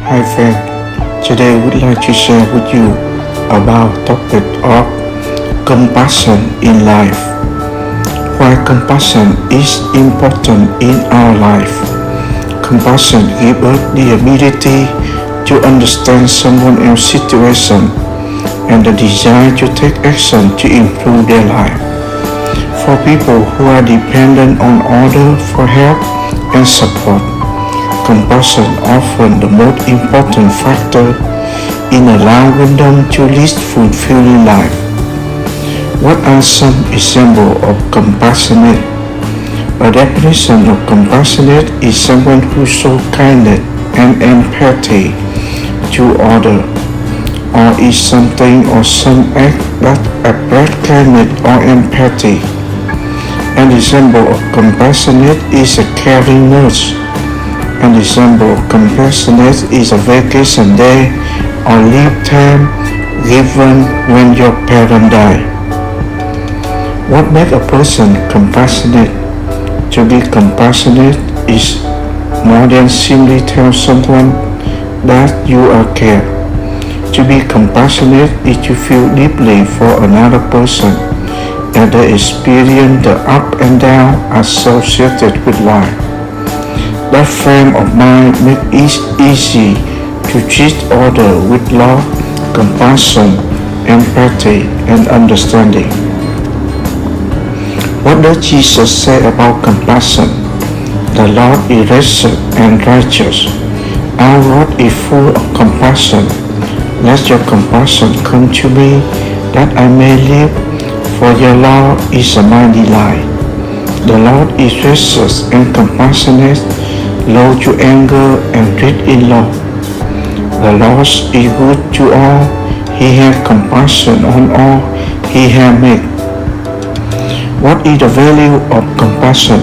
Hi friend, today I would like to share with you about topic of compassion in life. Why compassion is important in our life. Compassion gives us the ability to understand someone else's situation and the desire to take action to improve their life. For people who are dependent on others for help and support, compassion often the most important factor in allowing them to lead fulfilling life. What are some examples of compassionate? A definition of compassionate is someone who shows kindness and empathy to others, or is something or some act that express kindness or empathy. An example of compassionate is a caring nurse. An example of compassionate is a vacation day or leave time given when your parent die. What makes a person compassionate? To be compassionate is more than simply tell someone that you are care. To be compassionate is to feel deeply for another person and they experience the up and down associated with life. That frame of mind makes it easy to treat others with love, compassion, empathy, and understanding. What does Jesus say about compassion? The Lord is wretched and righteous. Our Lord is full of compassion. Let your compassion come to me, that I may live, for your law is a mighty delight. The Lord is gracious and compassionate, slow to anger and rich in love. The Lord is good to all, He has compassion on all He has made. What is the value of compassion?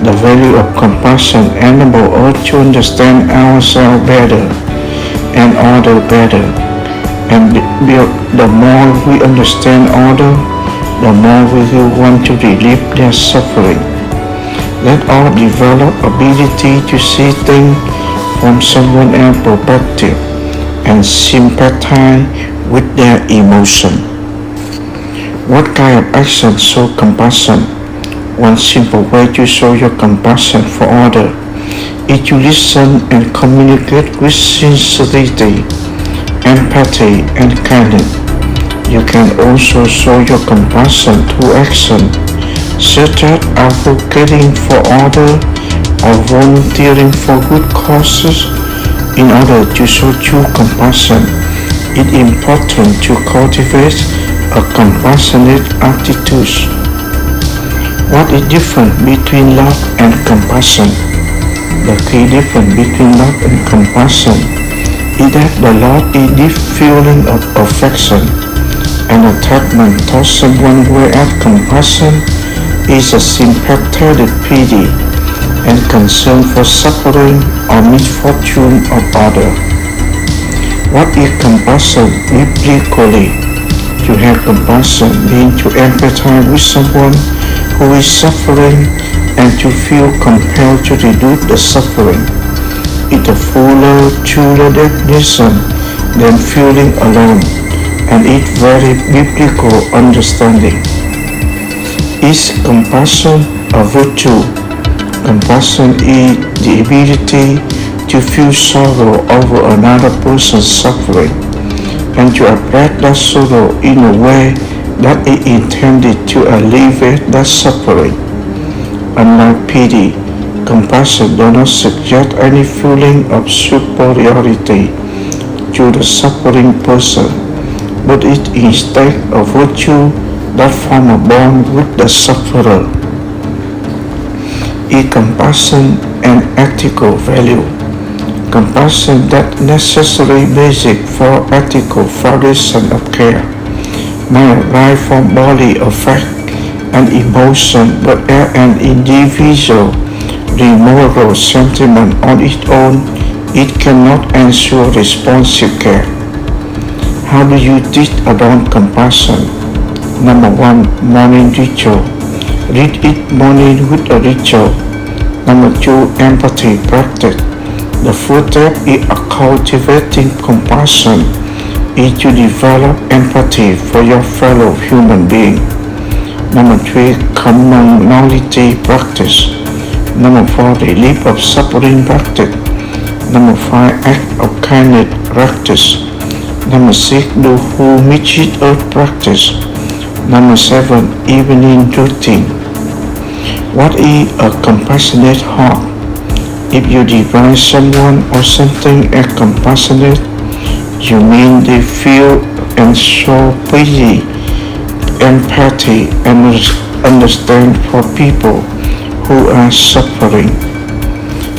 The value of compassion enables us to understand ourselves better and others better. And the more we understand others, the more we will want to relieve their suffering. Let all develop ability to see things from someone else's perspective and sympathize with their emotion. What kind of action show compassion? One simple way to show your compassion for others is to listen and communicate with sincerity, empathy, and kindness. You can also show your compassion through action, such as advocating for others or volunteering for good causes. In order to show true compassion, it is important to cultivate a compassionate attitude. What is different between love and compassion? The key difference between love and compassion is that the love is deep feeling of affection and attachment towards someone, whereas compassion is a sympathetic pity and concern for suffering or misfortune of others. What is compassion biblically? To have compassion means to empathize with someone who is suffering and to feel compelled to reduce the suffering. It's a fuller, truer definition than feeling alone, and it's very biblical understanding. Is compassion a virtue? Compassion is the ability to feel sorrow over another person's suffering and to express that sorrow in a way that is intended to alleviate that suffering. Unlike pity, compassion does not suggest any feeling of superiority to the suffering person, but it is instead a virtue that forms a bond with the sufferer. Is compassion an ethical value? Compassion that necessary basic for ethical foundation of care may arise from bodily affect and emotion, but as an individual moral sentiment on its own, it cannot ensure responsive care. How do you teach adult compassion? Number 1. Morning ritual. Read each morning with a ritual. Number 2. Empathy practice. The fourth step is cultivating compassion is to develop empathy for your fellow human being. Number 3, commonality practice. Number 4, relief of suffering practice. Number 5, act of kindness practice. Number 6, do who meet earth practice. Number 7, evening routine. What is a compassionate heart? If you define someone or something as compassionate, you mean they feel and show pity, empathy, and understand for people who are suffering.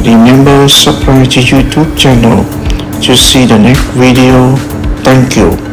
Remember, subscribe to YouTube channel to see the next video. Thank you.